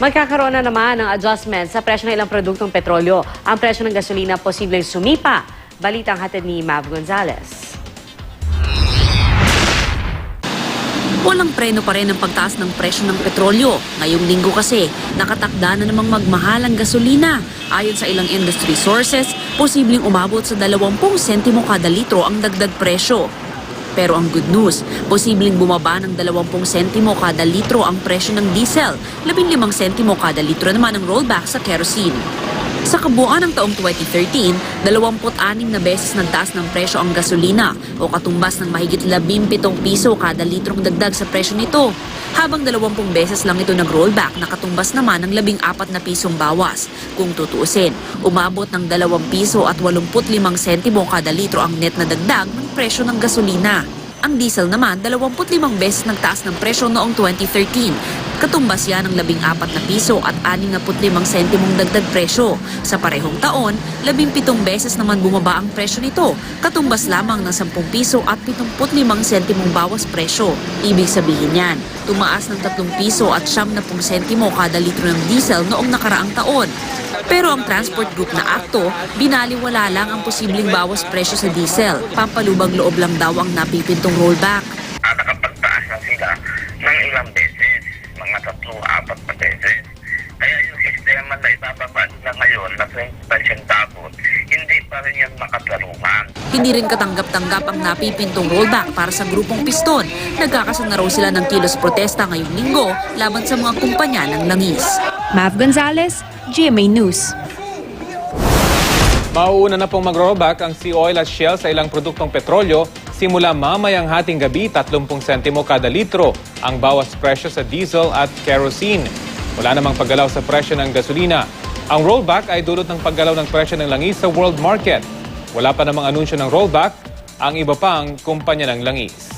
Magkakaroon na naman ng adjustment sa presyo ng ilang produktong petrolyo. Ang presyo ng gasolina posibleng sumipa. Balitang hatid ni Mav Gonzalez. Walang preno pa rin ang pagtaas ng presyo ng petrolyo. Ngayong linggo kasi, nakatakda na namang magmahal ang gasolina. Ayon sa ilang industry sources, posibleng umabot sa 20 sentimo kada litro ang dagdag presyo. Pero ang good news, posibleng bumaba ng 20 sentimo kada litro ang presyo ng diesel, 15 sentimo kada litro naman ang rollback sa kerosene. Sa kabuuan ng taong 2013, 26 na beses nagtaas ng presyo ang gasolina o katumbas ng mahigit 17 piso kada litrong dagdag sa presyo nito. Habang 20 beses lang ito nag-rollback, nakatumbas naman ng 14 na pisong bawas. Kung tutuusin, umabot ng 2 piso at 85 sentimo kada litro ang net na dagdag ng presyo ng gasolina. Ang diesel naman, 25 beses nagtaas ng presyo noong 2013. Katumbas yan ng 14 na piso at 65 sentimong dagdag presyo. Sa parehong taon, 17 beses naman bumaba ang presyo nito. Katumbas lamang ng 10 piso at 75 sentimong bawas presyo. Ibig sabihin yan, tumaas ng 3 piso at 70 sentimo kada litro ng diesel noong nakaraang taon. Pero ang Transport Group na akto, binaliwala lang ang posibleng bawas presyo sa diesel. Pampalubag loob lang daw ang napipintong rollback. Nakapagtaas na sila ng ilang beses, mga 3-4 na beses. Kaya yung sistema na ibababa nila ngayon na 20 centavos, hindi pa rin yan makatarungan. Hindi rin katanggap-tanggap ang napipintong rollback para sa grupong Piston. Nagkakasan na raw sila ng kilos protesta ngayong linggo laban sa mga kumpanya ng langis. Mav Gonzalez, GMA News. Mauuna na pong mag-rollback ang Sea Oil at Shell sa ilang produktong petrolyo. Simula mamayang hating gabi, 30 sentimo kada litro ang bawas presyo sa diesel at kerosene. Wala namang paggalaw sa presyo ng gasolina. Ang rollback ay dulot ng paggalaw ng presyo ng langis sa world market. Wala pa namang anunsyo ng rollback ang iba pang kumpanya ng langis.